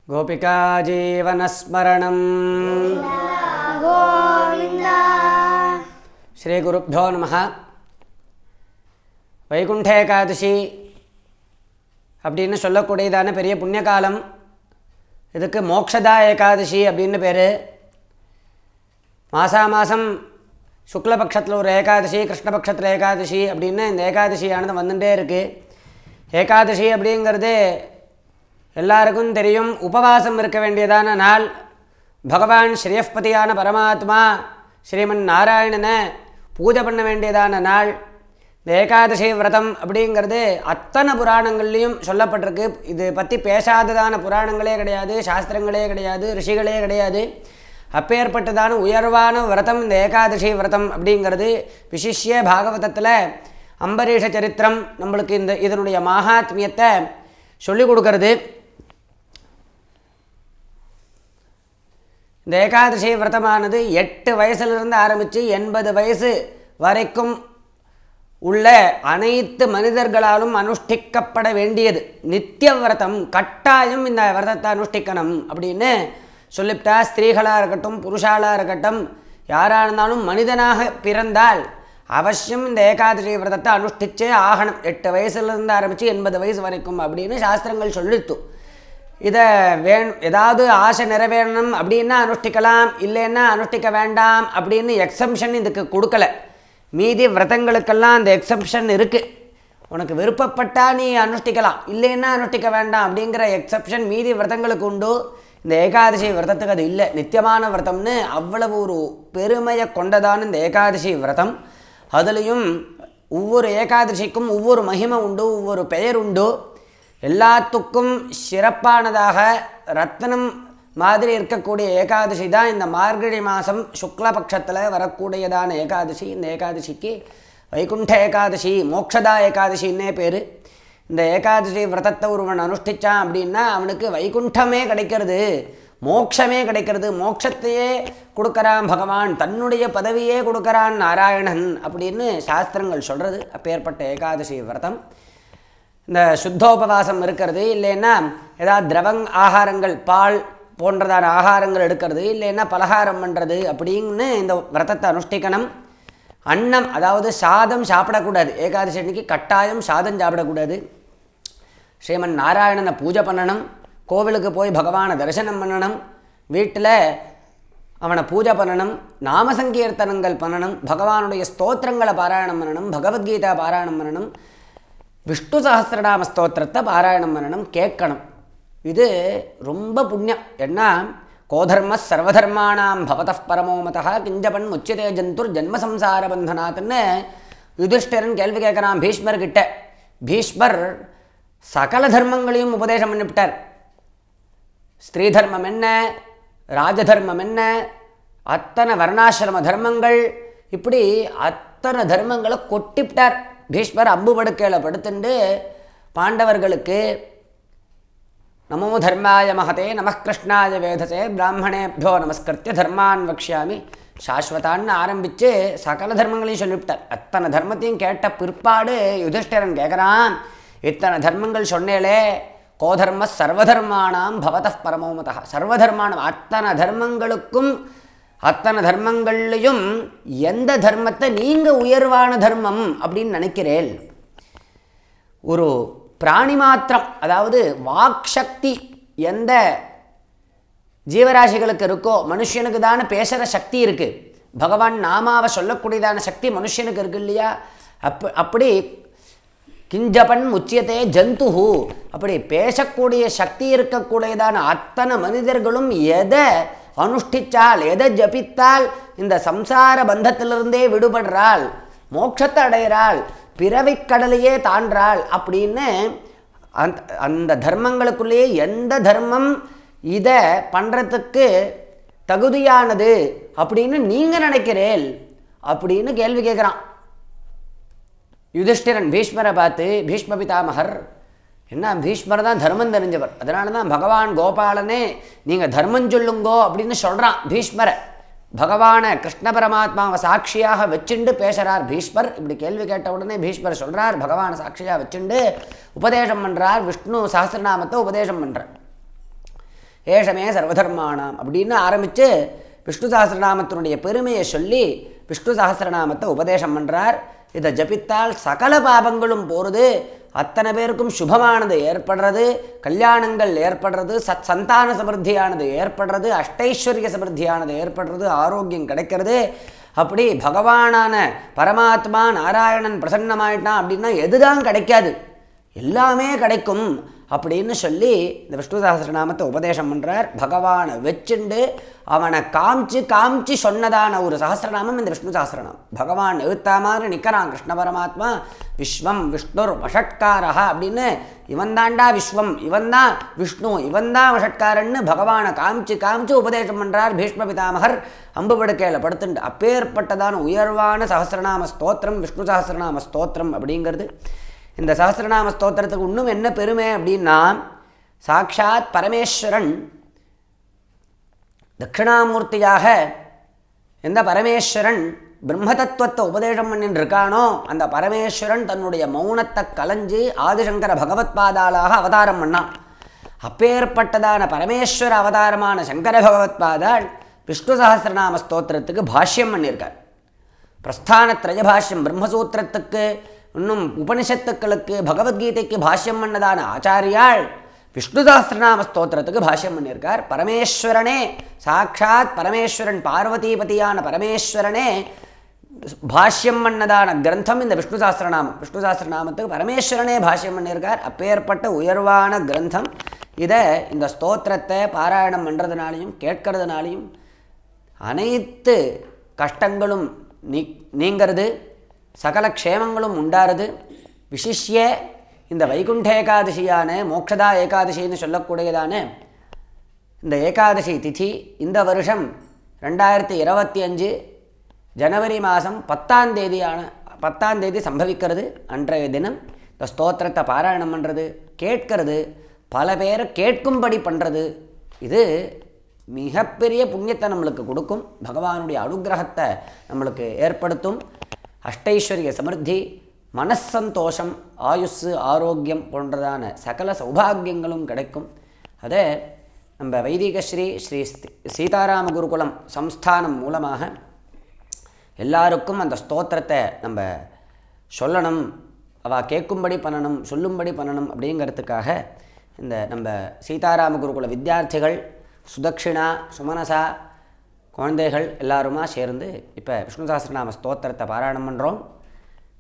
गोपिका जीवनस्मरणं गोविंदा श्री गुरुभ्यो नमः। வைகுண்ட ஏகாதசி அப்படின்னு சொல்லக்கூடியதான பெரிய புண்ணிய காலம். இதுக்கு மோக்ஷதா ஏகாதசி அப்படின்னு பேர். மாதம் சுக்லபக்ஷத்தில் ஒரு ஏகாதசி, கிருஷ்ணபக்ஷத்தில் ஏகாதசி அப்படின்னு இந்த ஏகாதசியானது வந்துட்டே இருக்குது. ஏகாதசி அப்படிங்கிறது எல்லாருக்கும் தெரியும். உபவாசம் இருக்க வேண்டியதான நாள். பகவான் ஸ்ரீயப்பதியான பரமாத்மா ஸ்ரீமன் நாராயணனை பூஜை பண்ண வேண்டியதான நாள். இந்த ஏகாதசி விரதம் அப்படிங்கிறது அத்தனை புராணங்கள்லேயும் சொல்லப்பட்டிருக்கு. இது பற்றி பேசாததான புராணங்களே கிடையாது, சாஸ்திரங்களே கிடையாது, ரிஷிகளே கிடையாது. அப்பேற்பட்டதான உயர்வான விரதம் இந்த ஏகாதசி விரதம் அப்படிங்கிறது. விசிஷ்ய பாகவதத்தில் அம்பரீஷ சரித்திரம் நம்மளுக்கு இதனுடைய மகாத்மியத்தை சொல்லிக் கொடுக்கறது. இந்த ஏகாதசி விரதமானது 8 வயசுலேருந்து ஆரம்பித்து 80 வயசு வரைக்கும் உள்ள அனைத்து மனிதர்களாலும் அனுஷ்டிக்கப்பட வேண்டியது நித்திய விரதம். கட்டாயம் இந்த விரதத்தை அனுஷ்டிக்கணும் அப்படின்னு சொல்லிவிட்டா. ஸ்திரீகளாக இருக்கட்டும், புருஷாலாக இருக்கட்டும், யாராக இருந்தாலும் மனிதனாக பிறந்தால் அவசியம் இந்த ஏகாதசி விரதத்தை அனுஷ்டிச்சே ஆகணும். 8 வயசுலேருந்து ஆரம்பித்து 80 வயசு வரைக்கும் அப்படின்னு சாஸ்திரங்கள் சொல்லித்து. இதை ஏதாவது ஆசை நிறைவேறணும் அப்படின்னா அனுஷ்டிக்கலாம், இல்லைன்னா அனுஷ்டிக்க வேண்டாம் அப்படின்னு எக்ஸம்ஷன் இதுக்கு கொடுக்கல. மீதி விரதங்களுக்கெல்லாம் அந்த எக்ஸப்ஷன் இருக்குது. உனக்கு விருப்பப்பட்டால் நீ அனுஷ்டிக்கலாம், இல்லைன்னா அனுஷ்டிக்க வேண்டாம் அப்படிங்கிற எக்ஸப்ஷன் மீதி விரதங்களுக்கு உண்டு. இந்த ஏகாதசி விரதத்துக்கு அது இல்லை. நித்தியமான விரதம்னு அவ்வளவு ஒரு பெருமையை கொண்டதான இந்த ஏகாதசி விரதம். அதுலேயும் ஒவ்வொரு ஏகாதசிக்கும் ஒவ்வொரு மகிமை உண்டு, ஒவ்வொரு பெயர் உண்டு. எல்லாத்துக்கும் சிறப்பானதாக ரத்னம் மாதிரி இருக்கக்கூடிய ஏகாதசி தான் இந்த மார்கழி மாதம் சுக்லபக்ஷத்தில் வரக்கூடியதான ஏகாதசி. இந்த ஏகாதசிக்கு வைகுண்ட ஏகாதசி, மோக்ஷதா ஏகாதசின்னே பேர். இந்த ஏகாதசி விரதத்தை ஒருவன் அனுஷ்டித்தான் அப்படின்னா அவனுக்கு வைகுண்டமே கிடைக்கிறது, மோட்சமே கிடைக்கிறது. மோட்சத்தையே கொடுக்குறான் பகவான், தன்னுடைய பதவியே கொடுக்குறான் நாராயணன் அப்படின்னு சாஸ்திரங்கள் சொல்கிறது. அப்பேற்பட்ட ஏகாதசி விரதம். இந்த சுத்தோபவாசம் இருக்கிறது, இல்லைன்னா ஏதாவது திரவங் ஆகாரங்கள், பால் போன்றதான ஆகாரங்கள் எடுக்கிறது, இல்லைன்னா பலகாரம் பண்ணுறது அப்படின்னு இந்த விரதத்தை அனுஷ்டிக்கணும். அன்னம், அதாவது சாதம் சாப்பிடக்கூடாது. ஏகாதசி அன்னைக்கு கட்டாயம் சாதம் சாப்பிடக்கூடாது. ஸ்ரீமன் நாராயணனை பூஜை பண்ணணும், கோவிலுக்கு போய் பகவானை தரிசனம் பண்ணணும், வீட்டில் அவனை பூஜை பண்ணணும், நாமசங்கீர்த்தனங்கள் பண்ணணும், பகவானுடைய ஸ்தோத்திரங்களை பாராயணம் பண்ணணும், பகவத்கீதா பாராயணம் பண்ணணும், விஷ்ணு சஹஸ்ரநாம ஸ்தோத்திரத்தை பாராயணம் பண்ணணும், கேட்கணும். இது ரொம்ப புண்ணியம். ஏன்னா கோதர்ம சர்வதர்மாணாம் பவதः பரமோமதா கிஞ்சபன் முச்சிதே ஜந்துர் ஜன்மசம்சார பந்தனாத்னு யுதிஷ்டிரன் கேள்வி கேட்குறான் பீஷ்மர்கிட்ட. பீஷ்மர் சகல தர்மங்களையும் உபதேசம் பண்ணிவிட்டார். ஸ்திரீ தர்மம் என்ன, ராஜதர்மம் என்ன, அத்தனை வர்ணாசிரம தர்மங்கள், இப்படி அத்தனை தர்மங்களை கொட்டிவிட்டார். பீஷ்மர் அம்பு படுக்கையில் படுத்துண்டு பாண்டவர்களுக்கு நமோ தர்மாய மகதே நமः கிருஷ்ணாய வேதசே பிராமணேபியோ நமஸ்கிருத்திய தர்மான் வக்ஷ்யாமி சாஸ்வதான்னு ஆரம்பித்து சகல தர்மங்களையும் சொல்லிவிட்டார். அத்தனை தர்மத்தையும் கேட்ட பிற்பாடு யுதிஷ்டிரன் கேட்குறான், இத்தனை தர்மங்கள் சொன்னேலே, கோதர்ம சர்வதர்மானாம் பவதः பரமோமதா. சர்வதர்மானம், அத்தனை தர்மங்களுக்கும் அத்தனை தர்மங்கள்லையும் எந்த தர்மத்தை நீங்கள் உயர்வான தர்மம் அப்படின்னு நினைக்கிறேன்? ஒரு பிராணி மாத்திரம், அதாவது வாக்சக்தி எந்த ஜீவராசிகளுக்கு இருக்கோ, மனுஷனுக்கு தானே பேசுகிற சக்தி இருக்குது. பகவான் நாமாவை சொல்லக்கூடியதான சக்தி மனுஷனுக்கு இருக்கு இல்லையா? அப்படி கிஞ்சபன் முச்சியத்தே ஜந்துஹு, அப்படி பேசக்கூடிய சக்தி இருக்கக்கூடியதான அத்தனை மனிதர்களும் எதை அனுஷ்டித்தால், எதை ஜபித்தால் இந்த சம்சார பந்தத்திலிருந்தே விடுபடுறாள், மோட்சத்தை அடைகிறாள், பிறவிக்கடலையே தாண்டாள் அப்படின்னு அந்த தர்மங்களுக்குள்ளேயே எந்த தர்மம் இதை பண்ணுறதுக்கு தகுதியானது அப்படின்னு நீங்கள் நினைக்கிறேன் அப்படின்னு கேள்வி கேட்குறான் யுதிஷ்டிரன் பீஷ்மரை பார்த்து. பீஷ்ம பிதாமகர் என்ன, பீஷ்மர் தான் தர்மம் தெரிஞ்சவர், அதனால தான் பகவான் கோபாலனே நீங்கள் தர்மம் சொல்லுங்கோ அப்படின்னு சொல்கிறான் பீஷ்மரை. பகவானை கிருஷ்ண பரமாத்மாவை சாட்சியாக வச்சுண்டு பேசுகிறார் பீஷ்மர். இப்படி கேள்வி கேட்ட உடனே பீஷ்மர் சொல்கிறார், பகவானை சாட்சியாக வச்சுண்டு உபதேசம் பண்ணுறார், விஷ்ணு சஹஸ்ரநாமத்தை உபதேசம் பண்ணுறார். ஏஷமே சர்வதர்மாணாம் அப்படின்னு ஆரம்பித்து விஷ்ணு சஹஸ்ரநாமத்தினுடைய பெருமையை சொல்லி விஷ்ணு சஹஸ்ரநாமத்தை உபதேசம் பண்ணுறார். இதை ஜபித்தால் சகல பாபங்களும் போகிறது, அத்தனை பேருக்கும் சுபமானது ஏற்படுறது, கல்யாணங்கள் ஏற்படுறது, சந்தான சமிருத்தியானது ஏற்படுறது, அஷ்டைஸ்வர்ய சமிருத்தியானது ஏற்படுறது, ஆரோக்கியம் கிடைக்கிறது. அப்படி பகவானான பரமாத்மா நாராயணன் பிரசன்னமாயிட்டான் அப்படின்னா எதுதான் கிடைக்காது, எல்லாமே கிடைக்கும் அப்படின்னு சொல்லி இந்த விஷ்ணு சஹஸ்ரநாமத்தை உபதேசம் பண்ணுறார். பகவானை வச்சுண்டு அவனை காமிச்சு சொன்னதான ஒரு சஹஸ்ரநாமம் இந்த விஷ்ணு சஹஸ்ரநாமம். பகவான் எழுத்தா மாதிரி நிற்கிறான் கிருஷ்ண பரமாத்மா. விஸ்வம் விஷ்ணுர் வஷட்காரா அப்படின்னு, இவன் தாண்டா விஸ்வம், இவன் தான் விஷ்ணு, இவன் தான் வஷட்காரன்னு பகவானை காமிச்சு உபதேசம் பண்ணுறார் பீஷ்ம பிதாமகர் அம்பு படுக்கையில் படுத்துண்டு. அப்பேற்பட்டதான உயர்வான சஹஸ்ரநாம ஸ்தோத்திரம் விஷ்ணு சஹஸ்ரநாம ஸ்தோத்திரம் அப்படிங்கிறது. இந்த சஹஸ்ரநாம ஸ்தோத்திரத்துக்கு இன்னும் என்ன பெருமை அப்படின்னா, சாக்ஷாத் பரமேஸ்வரன் தட்சிணாமூர்த்தியாக எந்த பரமேஸ்வரன் பிரம்ம தத்துவத்தை உபதேசம் பண்ணின்னு இருக்கானோ அந்த பரமேஸ்வரன் தன்னுடைய மௌனத்தை கலைஞ்சு ஆதிசங்கர பகவத்பாதாளாக அவதாரம் பண்ணான். அப்பேற்பட்டதான பரமேஸ்வர அவதாரமான சங்கர பகவத்பாதாள் விஷ்ணு சஹஸ்ரநாம ஸ்தோத்திரத்துக்கு பாஷ்யம் பண்ணியிருக்கார். பிரஸ்தான திரய பாஷ்யம் பிரம்மசூத்திரத்துக்கு, இன்னும் உபனிஷத்துக்களுக்கு, பகவத்கீதைக்கு பாஷ்யம் பண்ணதான ஆச்சாரியாள் விஷ்ணு சஹஸ்ரநாம ஸ்தோத்திரத்துக்கு பாஷ்யம் பண்ணியிருக்கார். பரமேஸ்வரனே, சாட்சாத் பரமேஸ்வரன் பார்வதிபதியான பரமேஸ்வரனே பாஷ்யம் பண்ணதான கிரந்தம் இந்த விஷ்ணு சஹஸ்ரநாமம். விஷ்ணு சஹஸ்ரநாமத்துக்கு பரமேஸ்வரனே பாஷ்யம் பண்ணியிருக்கார். அப்பேற்பட்ட உயர்வான கிரந்தம். இதை இந்த ஸ்தோத்திரத்தை பாராயணம் பண்ணுறதுனாலையும் கேட்கறதுனாலையும் அனைத்து கஷ்டங்களும் நீங்கிறது, சகல க்ஷேமங்களும் உண்டாருது. விசிஷ்ய இந்த வைகுண்ட ஏகாதசியான மோக்ஷதா ஏகாதசின்னு சொல்லக்கூடியதான இந்த ஏகாதசி திதி இந்த வருஷம் 2025 ஜனவரி மாதம் 10ஆம் தேதி சம்பவிக்கிறது. அன்றைய தினம் இந்த ஸ்தோத்திரத்தை பாராயணம் பண்ணுறது, கேட்கறது, பல பேரை கேட்கும்படி பண்ணுறது, இது மிகப்பெரிய புண்ணியத்தை நம்மளுக்கு கொடுக்கும், பகவானுடைய அனுகிரகத்தை நம்மளுக்கு ஏற்படுத்தும். அஷ்டைஸ்வர்ய சமிருத்தி, மனசந்தோஷம், ஆயுசு, ஆரோக்கியம் போன்றதான சகல சௌபாகியங்களும் கிடைக்கும். அதை நம்ம வைதிக ஸ்ரீ சீதாராம குருகுலம் சம்ஸ்தானம் மூலமாக எல்லாருக்கும் அந்த ஸ்தோத்திரத்தை நம்ம சொல்லணும், அவள் கேட்கும்படி பண்ணணும், சொல்லும்படி பண்ணணும் அப்படிங்கிறதுக்காக இந்த நம்ம சீதாராம குருகுல வித்தியார்த்திகள் சுதக்ஷிணா, சுமனசா, குழந்தைகள் எல்லாருமா சேர்ந்து இப்போ விஷ்ணு சஹஸ்ரநாம ஸ்தோத்திரத்தை பாராயணம் பண்ணுறோம்.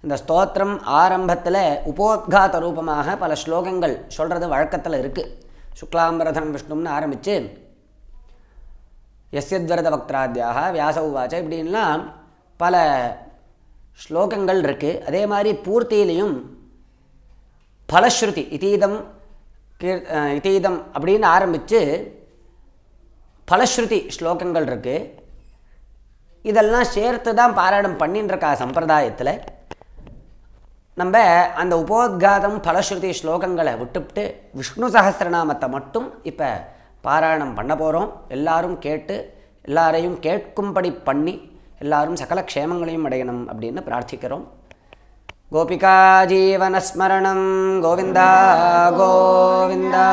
இந்த ஸ்தோத்திரம் ஆரம்பத்தில் உபோத்காத ரூபமாக பல ஸ்லோகங்கள் சொல்கிறது வழக்கத்தில் இருக்குது. சுக்லாம்பரதனம் விஷ்ணுன்னு ஆரம்பித்து யஸ்யத்வரத வக்திராத்யாக வியாச உவாச்ச இப்படின்லாம் பல ஸ்லோகங்கள் இருக்குது. அதே மாதிரி பூர்த்தியிலையும் பலஸ்ருதி இதீதம் அப்படின்னு ஆரம்பித்து பலஸ்ருதி ஸ்லோகங்கள் இருக்குது. இதெல்லாம் சேர்த்து தான் பாராயணம் பண்ணின்னு இருக்கா சம்பிரதாயத்தில். நம்ம அந்த உபோத்காதம் பலஸ்ருதி ஸ்லோகங்களை விட்டுவிட்டு விஷ்ணு சஹஸ்ரநாமத்தை மட்டும் இப்போ பாராயணம் பண்ண போகிறோம். எல்லாரும் கேட்டு எல்லாரையும் கேட்கும்படி பண்ணி எல்லாரும் சகல க்ஷேமங்களையும் அடையணும் அப்படின்னு பிரார்த்திக்கிறோம். கோபிகா ஜீவனஸ்மரணம் கோவிந்தா கோவிந்தா.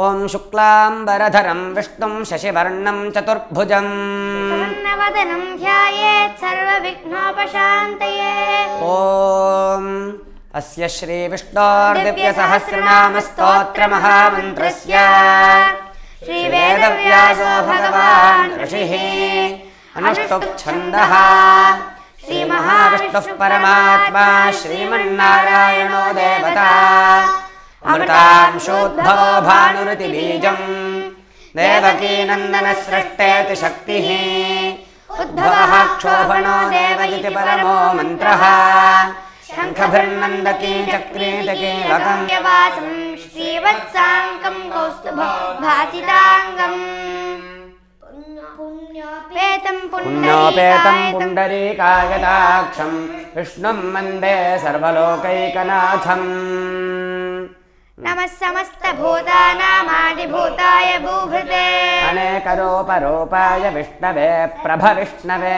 ஓம் சுக்லாம்பரதரம் விஷ்ணும் சசிவர்ணம் சதுர்புஜம் பிரசன்னவதனம் த்யாயேத் சர்வவிக்னோபசாந்தயே. ஓம் அஸ்ய ஸ்ரீ விஷ்ணோர் திவ்ய சஹஸ்ரநாம ஸ்தோத்திர மகாமந்திரஸ்ய ஸ்ரீ வேதவ்யாசோ பகவான் ரிஷிः அனுஷ்டுப் ಛந்தः ஸ்ரீ மகாவிஷ்ணுः பரமாத்மா ஸ்ரீமன்னாராயணோ தேவதா அமிர்தாம்சோத்பவோ பானுரதிபீஜம் தேவகீ நந்தன ஸ்ரஷ்டேதி சக்திः உத்பவः க்ஷோபணோ தேவயிதி பரமோ மந்திரः शङ्खभिर्नन्दकी चक्रीतकीलकं वासं श्रीवत्साङ्कं कौस्तुभं भासिताङ्गम् पुण्योपेतं पुण्डरीकायदाक्षं विष्णुं वन्दे सर्वलोकैकनाथम्. नमः समस्तभूतानामादिभूताय भूभृते अनेकरूपरूपाय विष्णवे प्रभविष्णवे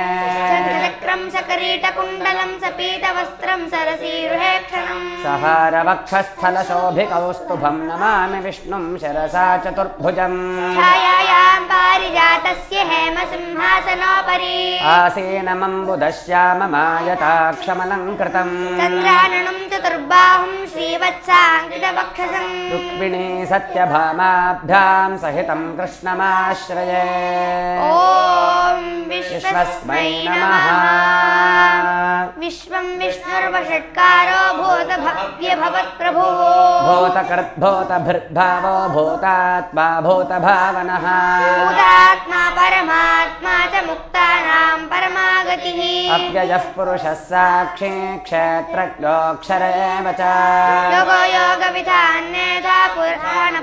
चक्रं सकरीटकुण्डलं सपीतवस्त्रं सरसीरुहेक्षणम् सहारवक्षस्थलशोभिकौस्तुभं नमामि विष्णुं शिरसा चतुर्भुजम् छायायां पारिजातस्य हेमसिंहासनोपरि आसीनमम्बुदश्याममायताक्षमलङ्कृतम् चन्द्राननं चतुर्बाहुं श्रीवत्साङ्कितवक्षसं रुक्मिणी सत्यभामाभ्यां सहितं कृष्णमाश्रये ॐ विश्वस्मै नमः विश्वं विष्णुर्वषट्कारो भूतभव्यभवत्प्रभुः भूतकृद्भूतभृद्भावो भूतात्मा भूतभावनः भूतात्मा परमात्मा च मुक्तानां परमागतिः अव्ययः पुरुषः साक्षी क्षेत्रज्ञोऽक्षर एव च योगो योगविधान्येता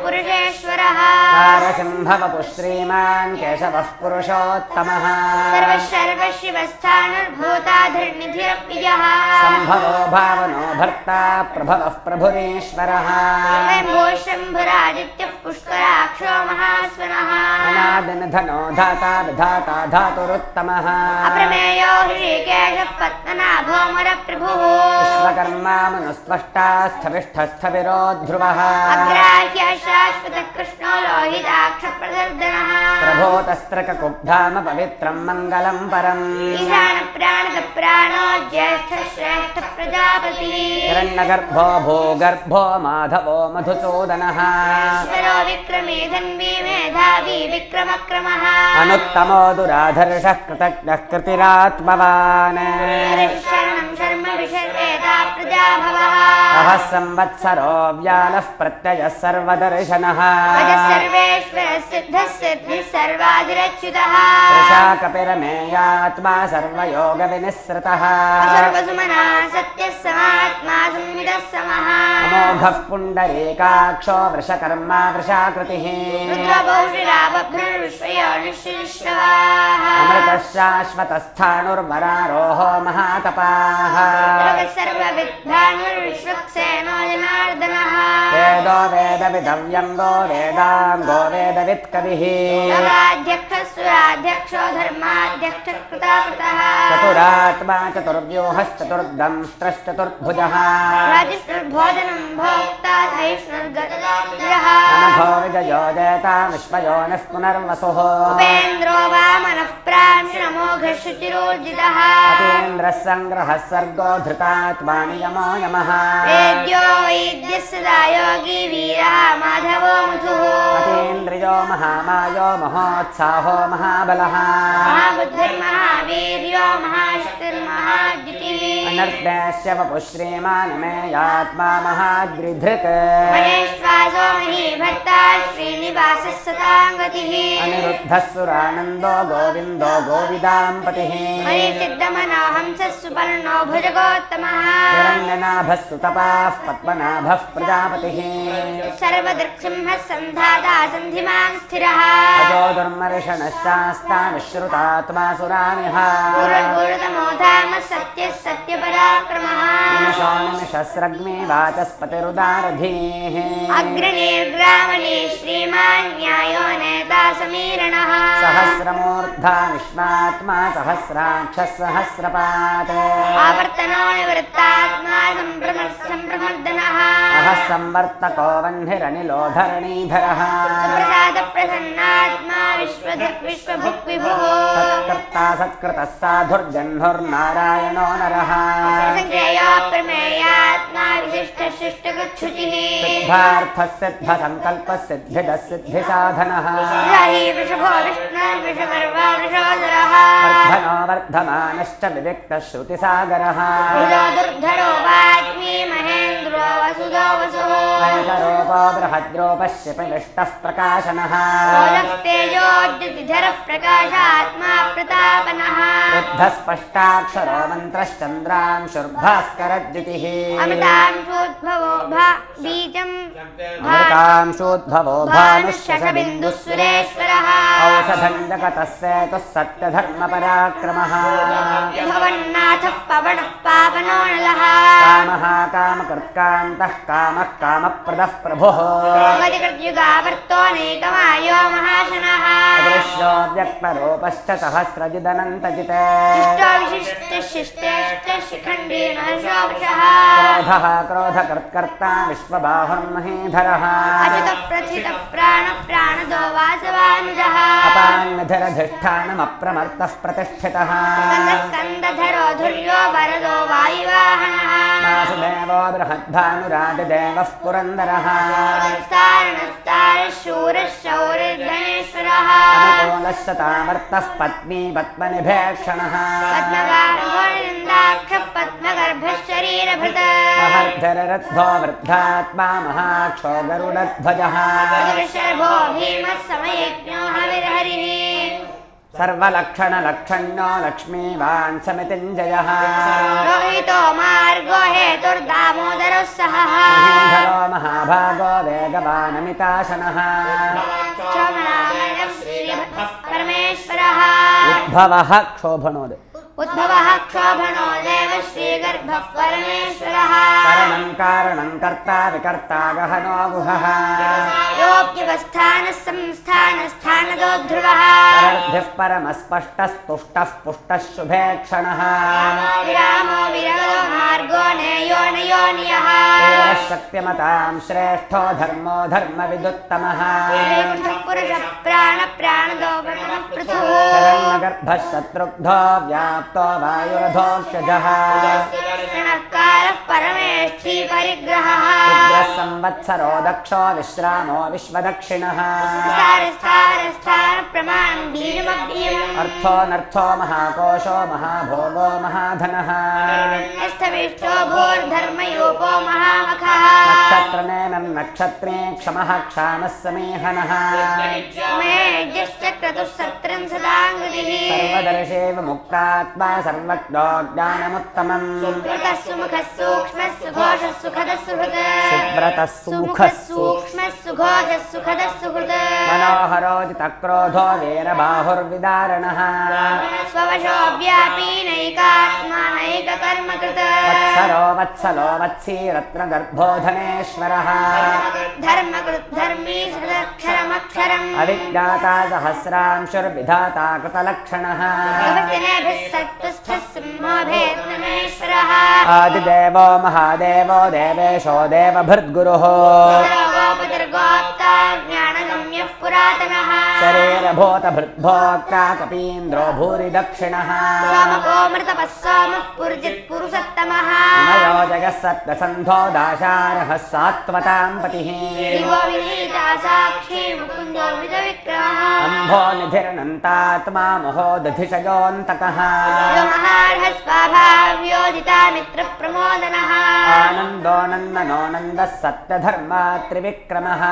पुरुषेश्वरः नारसिंहवपुः श्रीमान् केशवः पुरुषोत्तमः सर्वशिवस्थानुर्भूताधिर्निधिरप्रियः सम्भवो भावनो भर्ता प्रभवः प्रभुरीश्वरः शम्भुरादित्यः पुष्कराक्षो महास्वनः अनादिनिधनो धाता विधाता धातुरुत्तमः अप्रमेयो हृषीकेशः पद्मनाभोमरप्रभुः विश्वकर्मा मनुस्पष्टा स्थविष्ठस्थविरो ध्रुवः अग्राह्य शाश्वतः कृष्णो लोहिताक्षप्रदर्दनः प्रभोतस्त्रककुब्धाम पवित्रं मङ्गलं परम् ईशानप्राणदप्राणो ज्येष्ठश्रेष्ठः प्रजापतिः हिरण्यगर्भो भूगर्भो माधवो मधुसूदनः ईश्वरो विक्रमे धन्वी मेधावी विक्रमक्रमः अनुत्तमो दुराधर्षः कृतज्ञः कृतिरात्मवान् शरणं शर्म विशर्वेदा प्रजाभवः अहः संवत्सरो व्यालः प्रत्ययः सर्वदर्शनः अजः सर्वेश्वरः सिद्धः सिद्धिः सर्वाधिरच्युतः वृषाकपिरमेयात्मा सर्वयोगविनिःसृतः सर्वसुमना सत्यः समात्मा संविदः समः अमोघः पुण्डरीकाक्षो वृषकर्मा वृषाकृतिः रुद्रबहुशिराबभ्रविश्वयोनिश्चिश्रवाः अमृतः शाश्वतस्थाणुर्वरारोहो महातपाः सर्वविद्भानुर्विश्वक्सेनो जनार्दनः वेदो वेदविदव्यङ्गो वेदाङ्गो वेदवित्कविः योगाध्यक्षः सुराध्यक्षो धर्माध्यक्षः कृताकृतः चतुरात्मा चतुर्व्यूहश्चतुर्दंष्ट्रश्चतुर्भुजः राजिष्णुर्भोजनं भोक्ता सहिष्णुर्गजः अनभो विजयो जयता विश्वयोनिः पुनर्वसुः उपेन्द्रो वामनः प्रांशुनमोघः शुचिरोर्जितः अतीन्द्रः सङ्ग्रहः सर्गो धृतात्मा नियमो यमः वेद्यो वैद्यः सदा योगी वीरः माधवो मधुः अतीन्द्रियो महामायो महोत्साहो महाबलः महाबुद्धिर्महावीर्यो महाशक्तिर्महाद्युतिः अनर्देश्य वपुः श्रीमान् मेयात्मा महाद्रिधृक् महेश्वासो महीभर्ता श्रीनिवासः सताङ्गतिः अनिरुद्धः सुरानन्दो गोविन्दो गोविदाम्पतिः मरीचिद्दमनो हंसः सुपर्णो भुजगोत्तमः हिरण्यनाभः सुतपाः पद्मनाभः प्रजापतिः सर्वदृक्सिंहः सन्धाता सन्धिमां स्थिरः अजो दुर्मर्षणश्चास्ता विश्रुतात्मा सुरानिः गुरुर्गुरुतमो धाम सत्यः सत्यपराक्रमः निमिषो निमिषस्रग्मी वाचस्पतिरुदारधीः अग्रणीर्ग्रामणी श्रीमान् न्यायो नेता समीरणः सहस्रमूर्धा विश्वात्मा सहस्राक्षः सहस्रपात् आवर्तनो निवृत्तात्मा सम्प्रमर्दनः अहः संवर्तको वह्निरनिलो धरणीधरः सुप्रसादप्रसन्नात्मा विश्वभुक्विभुः सत्कर्ता सत्कृतः साधुर्जह्नुर्नारायणो नरः संज्ञेयो प्रमेयात्मा विशिष्टशिष्टकृच्छुचिः सिद्धार्थः सिद्धसङ्कल्पः सिद्धिदः सिद्धिसाधनः ग्राही वृषभो विष्णुर्वृषपर्वा वृषोदरः वर्धनो वर्धमानश्च विविक्तः श्रुतिसागरः भुजो दुर्धरो वाग्मी महेन्द्रो वसुदो वसुः वैतरूपो बृहद्रूपः शिपिविष्टः प्रकाशनः तेजोद्युतिधरः प्रकाशात्मा प्रतापनः शुद्धस्पष्टाक्षरो मन्त्रश्चन्द्रांशुर्भास्करद्युतिः अमृतांशोद्भवो बीजम् अमृतांशोद्भवो भानुः भानुशखबिन्दुः सुरेश्वरः औषधं जगतस्येतुः सत्यधर्मपराक्रमः भवन्नाथः पवनः पावनो नलः कामः कामकृत्कान्तः कामः कामप्रदः प्रभुः युगावर्तोऽनेकमायो महाशनः अदृश्यो व्यक्तरूपश्च सहस्रजिदनन्तजिते शिष्टो विशिष्टशिष्टेष्टशिखण्डी महर्षोऽवशः क्रोधः क्रोधकृत्कर्ता विश्वबाहुर्महीधरः अचितः प्रथितः प्राणदो वासवानुजः अपान्नधिरधिष्ठानमप्रमर्तः प्रतिष्ठितः स्कन्दधरो धुर्यो वरदो वायुवाहनः वासुदेवो बृहद्भानुराजदेवः पुरन्दरः शूरः शौरिर्धनेश्वरः अनुकूलः शतामर्तः पत्नी पद्मनिभेक्षणः पद्मगार्भोरिन्दाक्षः पद्मगर्भः शरीरभृत् महर्धररद्धो वृद्धात्मा महाक्षो गरुडध्वजः शर्भो भीमः समयज्ञो हविर्हरिः सर्वलक्षणलक्षण्यो लक्ष्मीवान् समितिञ्जयः रोहितो मार्गो हेतुर्दामोदरः सहः महीधरो महाभागो वेगवानमिताशनः परमेश्वरः उद्भवः क्षोभणोदय उद्भवः क्षोभणो देव श्रीगर्भः परमेश्वरः कारणं कारणं कर्ता विकर्ता गहनो गुहः योग्यवस्थानः संस्थानस्थानदो ध्रुवः परद्भिः परमस्पष्टस्तुष्टः पुष्टः शुभे क्षणः विरामो विरगो मार्गो नेयो नयोनियः शक्तिमतां श्रेष्ठो धर्मो धर्मविदुत्तमः पुरुषः प्राणदो पृथुः शरणगर्भः शत्रुघ्नो व्याप्तो वायुरधोक्षजः कालः परमेष्ठी परिग्रहः रुद्रः संवत्सरो दक्षो विश्रामो विश्वदक्षिणः स्थान प्रमाणं भीमभीम् अर्थो महाकोशो महाभोगो महाधनः स्थविष्टो भूर्धर्मयोपो महामखः नक्षत्रनेनं नक्षत्रे क्षमः क्षामः समीहनः मेघश्चक्रतुः सत्रं सदाङ्गुलिः सर्वदर्शेव मुक्तात्मा सर्वज्ञो ज्ञानमुत्तमम् सुव्रतः सुमुखः सूक्ष्मः सुघोषः सुखदः सुहृत् सुव्रतः सुमुखः सूक्ष्मः सुघोषः सुखदः सुहृत् मनोहरोजितक्रोधो वीरबाहुर्विदारणः स्ववशो व्यापी नैकात्मा नैककर्मकृत् वत्सलो वत्सी रत्नगर्भो धनेश्वरः धर्मकृद्धर्मी सदक्षरमक्षरम् अविज्ञाता सहस्रांशुर्विधाता कृतलक्षणः सत्त्वस्थः सिंहो भेद्नमेश्वरः आदिदेवो महादेवो देवेशो देवभृद्गुरुः गोपतिर्गोप्ता ज्ञानगम्यः पुरातनः शरीरभूतभृद्भोक्ता कपीन्द्रो भूरि दक्षिणः सोमकोमृतपः सोमः पुरुषोत्तमः नयो जगः सत्त्वसन्धो दाशारः सात्वतां पतिः दिवो विनीता साक्षी मुकुन्दो विदविक्रमः अम्भो निधिरनन्तात्मा महोदधिशयोऽन्तकः महार्हः स्वाभाव्योदिता मित्रः प्रमोदनः आनन्दो नन्दः सत्यधर्मा त्रिविक्रमः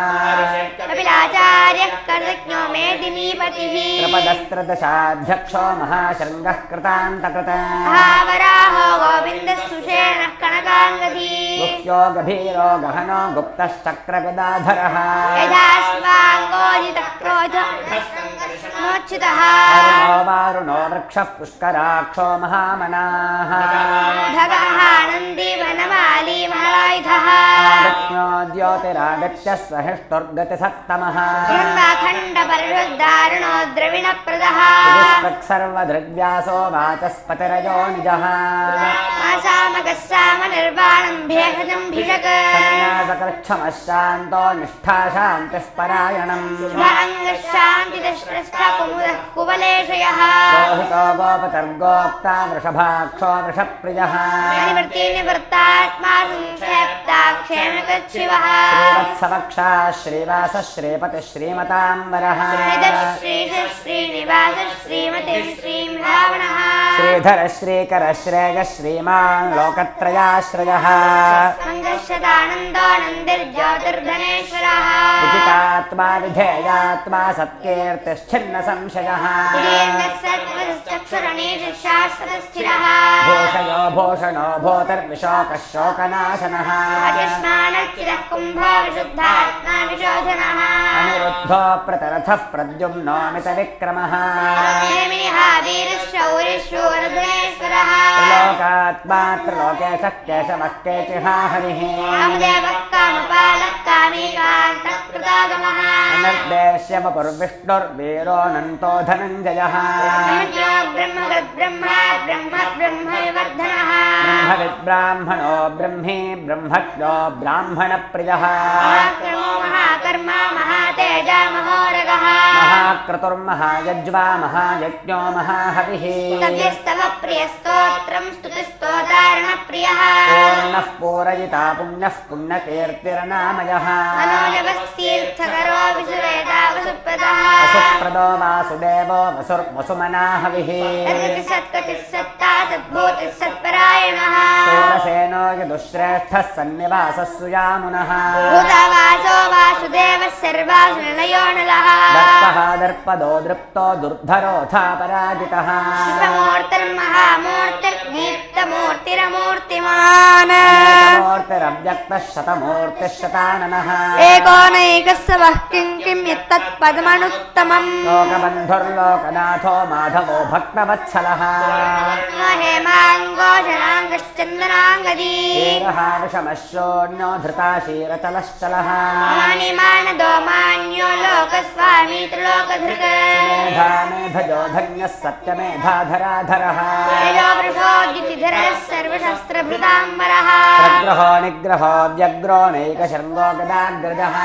कपिलाचार्यः कर्तज्ञो मेदिनीपतिः प्रपदस्त्रदशाध्यक्षो महाशृङ्गः कृतान्तकृत महावराहो गोविन्दः सुषेणः कनकाङ्गधी मुख्यो गभीरो गहनो गुप्तश्चक्रगदाधरः यथा स्वाङ्गोदितः क्रोधोच्छितः अरुणो वारुणो वृक्षः पुष्कराक्षो महामनाः भगहानन्दी वनमाली महायुधः आगत्यो द्योतिरागत्य सहिष्ठुर्गतिसत्तमः खण्डपरिशुद्धारुणो द्रविणप्रदः सर्वधृग्व्यासो वाचस्पतिरयो निजः आसामकः सामनिर्वाणं भेषजं भिषक् सन्न्यासकृच्छमशान्तो निष्ठा शान्तिः परायणम् शुभाङ्गशान्तिदश्रष्टा कुमुदः कुवलेशयः रोहितो गोपतर्गोक्ता वृषभाक्षो वृषप्रियः निवृत्तात्मा संक्षेप्ताक्षेमकच्छिवः श्रीवत्सवक्षा श्रीवासः श्रीपतिः श्रीमताम्बरः श्रीनिवास श्रीमते श्रीं रावणः श्रीधर श्रीकर श्रेयः श्रीमान् लोकत्रयाश्रयः सङ्गर्षदानन्दोऽनन्दिर्ज्योतिर्धनेश्वरः विजितात्मा विधेयात्मा सत्कीर्तिश्छिन्न संशयः शाश्वतस्थिरः भूषयो भूषणो भूतिर्विशोकः शोकनाशनः अजस्मानच्चिदः ब्रह्मो विशुद्धात्मा विशोधनः अनिरुद्धो प्रतरथः प्रद्युम्नोऽमितविक्रमः नेमिनिः वीरशौरिशूरधुरेश्वरः त्रिलोकात्मा त्रिलोकेशः केशवः केचिहा हरिः कामदेवः कामपालः कामीकान्तः कृतागमः अनर्देश्य वपुर्विष्णुर्वीरोऽनन्तो धनञ्जयः ब्रह्मकृद्ब्रह्मा ब्रह्म ब्रह्मविवर्धनः ब्रह्मविद्ब्राह्मणो ब्रह्मी ब्रह्मज्ञो ब्राह्मणप्रियः पराक्रमो महाकर्मा महातेजा महोरगः महाक्रतुर्महायज्वा महायज्ञो महाहविः स्तव्यस्तव प्रियस्तोत्रं स्तुतिस्तोतारणप्रियः पूर्णः पूरयिता पुण्यः पुण्यकीर्तिर्नामयः मनोजवस्तीर्थकरो विसुरेता वसुप्रदः वसुप्रदो वासुदेवो वसुर्वसुमनाहविः सत्कतिः सत्ता सद्भूतिः सत्परायणः सूरसेनो यदुश्रेष्ठः सन्निवासः सुयामुनः भूतवासो वासुदेवः सर्वासुनिलयो नलः दर्पः दर्पदो दृप्तो दुर्धरोऽथा पराजितः शिवमूर्तिर्महामूर्तिर्दीप्तमूर्तिरमूर्तिमान् मूर्तिरव्यक्तः शतमूर्तिः शताननः एको नैकस्सवः किं किं यत्तत्पदमनुत्तमम् लोकबन्धुर्लोकनाथो माधवो भक्तवत्सलः हेमाङ्गो जनाङ्गश्चन्दनाङ्गदी वीरहाविषमश्रोण्यो धृताशीरचलश्चलः मानिमानदो मान्यो लोकस्वामी त्रिलोकधृक् मेधा मेधजो धन्यः सत्यमेधाधराधरः तेजो वृषोद्युतिधरः सर्वशस्त्रभृताम्बरः प्रग्रहो निग्रहो व्यग्रो नैकशर्मो गदाग्रजः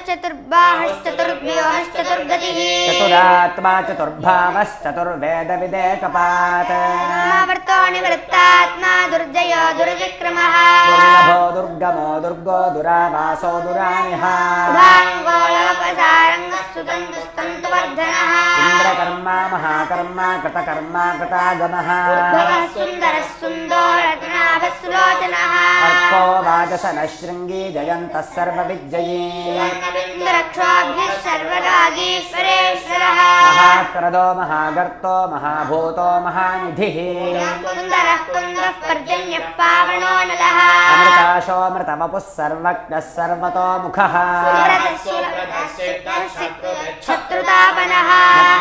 चतुर्बाहश्चतुर्व्यूहश्चतुर्गतिः चतुरात्मा चतुर्भावश्चतुर्वेदविदेकपात् समावर्तो निवृत्तात्मा दुर्जयो दुर्विक्रमः दुर्लभो दुर्गमो दुर्गो दुरावासो दुरानिः उदाङ्गो लोकसारङ्गः सुतन्तुस्तन्तुवर्धनः इन्द्रकर्मा महाकर्मा कृतकर्मा कृतागमः उद्भवः सुन्दरः सुन्दो रत्नाभः सुलोचनः अर्को वाजसनः शृङ्गी जयन्तः सर्वविजयी रक्षोभिः सर्वरागीश्वरेश्वरः महाक्रदो महागर्तो महाभूतो महानिधिः सुन्दरः कुन्दः पर्जन्यः पावनो नलः अमृताशोऽमृतवपुः सर्वज्ञः सर्वतोमुखः शत्रुतापनः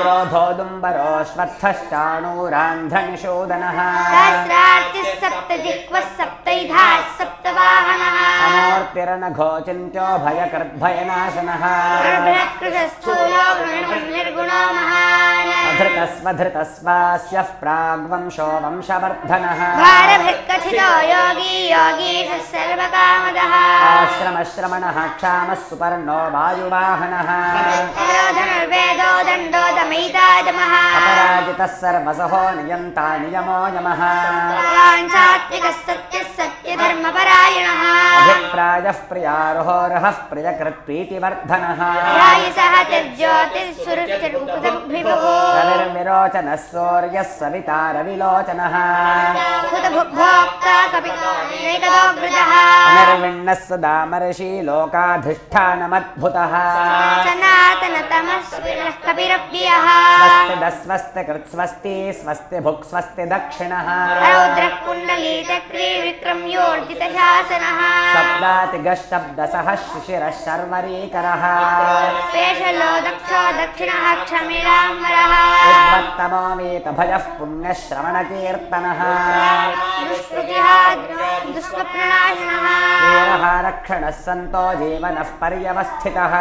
क्रोधोदुम्बरोऽश्वत्थश्चाणूरान्ध्रनिषूदनः सहस्रार्चिः सप्तजिह्वः सप्तैधाः सप्तवाहनः अमूर्तिरनघोचिन्त्यो भयकृद्भयनाशनः कृशस्थूलो निर्गुणो महान् अधृतस्वधृतस्वास्यः प्राग्वंशो वंशवर्धनः भारभिर्कथितो योगी योगीशः सर्वकामदः आश्रमश्रमणः क्षामः सुपर्णो वायुवाहनः धनुर्वेदो दण्डो दमैतादमः अपराजितः सर्वसहो नियन्ता नियमो यमः भगवान् सात्विकः सत्यः सत्यधर्मपरायणः अभिप्रायः प्रियारोहरः प्रियकृत्प्रीतिवर्धनः रायसः तिर्ज्योतिःसुरुचिर्मुकुटभिभुः रविर्विरोचनः सूर्यः सविता रविलोचनः भुक्भोक्ता कपिनैकदोग्रजः अनिर्विण्णः सदा महर्षि लोकाधिष्ठानमद्भुतः सनातनतमः कपिरप्रियः स्वस्ति कृत्स्वस्ति स्वस्ति भुक् स्वस्ति दक्षिणः रौद्रः कुण्डलीचक्री विक्रम्योर्जितशासनः शब्दातिगशब्दसः शिशिरः शर्वरीकरः पेशलो दक्षो दक्षिणः क्षमिराम्बरः विद्वत्तमो वीतभयः पुण्यश्रवणकीर्तनः दुष्कृतिः दुष्स्वप्ननाशनः वीरः रक्षणः सन्तो जीवनः पर्यवस्थितः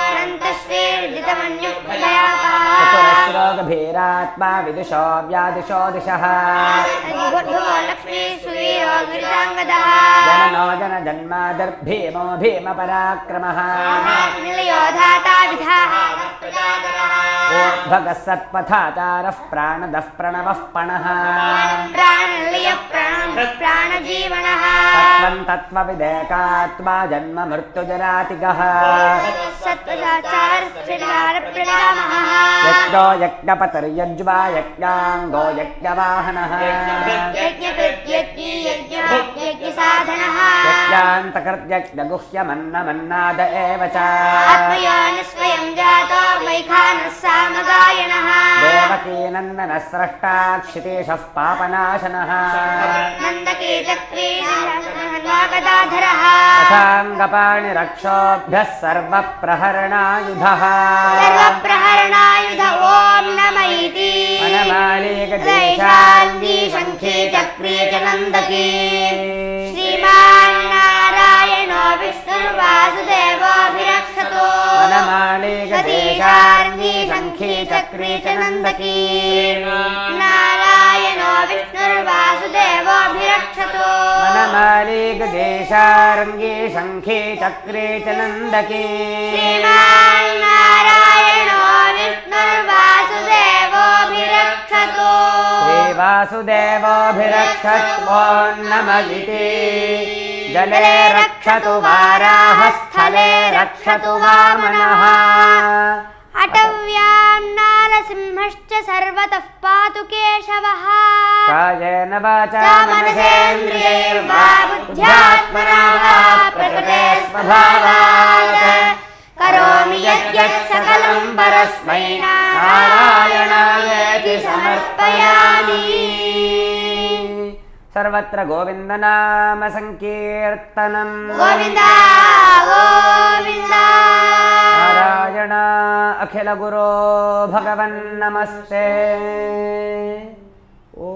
अनन्तश्रीर्जितमन्युः प्रलयापः चतुरश्रोगभीरात्मा विदुषो व्यादिशो दिशः भूर्भुवो लक्ष्मी सुवीरो गिरिजाङ्गदः जननो जनजन्मादिर्भीमो भीमपराक्रमः निलयो धाता विधाः ऊर्ध्वगः सत्पथाचारः प्राणदः प्रणवः पणः प्राणनिलयः प्राणजीवनः तत्त्वं तत्त्वविदेकात्मा जन्म मृत्युजरातिगः सत्पथाचारस्त्रिविकारप्रजामः यज्ञो यज्ञपतिर्यज्वा यज्ञाङ्गो यज्ञवाहनः यज्ञकृत्यज्ञी यज्ञ यज्ञसाधनः यज्ञान्तकृत्यज्ञगुह्यमन्नमन्नाद एव च आत्मयो न स्वयं जातो वैखानः सामगायनः देवकी नन्दनः स्रष्टा क्षितीशः पापनाशनः नन्दकी चक्री वागदाधरः रथाङ्गपाणिरक्षोभ्यः सर्वप्रहरणायुधः सर्वप्रहरणायुध ॐ नम इति वनमालीगदेशाङ्गी शङ्खी चक्री च नन्दकी श्रीमान् नारायणो विष्णुर्वासुदेवोऽभिरक्षतो वनमालीगदेशाङ्गी शङ्खी चक्री च नन्दकी नारायणो विष्णुर्वासुदेवोऽभिरक्षतो वनमालीगदेशाङ्गी शङ्खी चक्री च नन्दकी श्रीमान् नारायणो विष्णुर्वासुदेवोऽभिरक्षतो श्रीवासुदेवोऽभिरक्षत्वो नम इति जले रक्षतु वाराः स्थले रक्षतु वामनः अटव्यां नारसिंहश्च सर्वतः पातु केशवः कायेन वाचा मनसेन्द्रियैर्वा बुद्ध्यात्मना वा प्रकृते स्वभावात् करोमि यद्यत् सकलं परस्मै नारायणायेति समर्पयामि सर्वत्र गोविन्दनाम संकीर्तनं गोविन्द गोविन्द नारायण अखिल गुरो भगवन् नमस्ते। ओ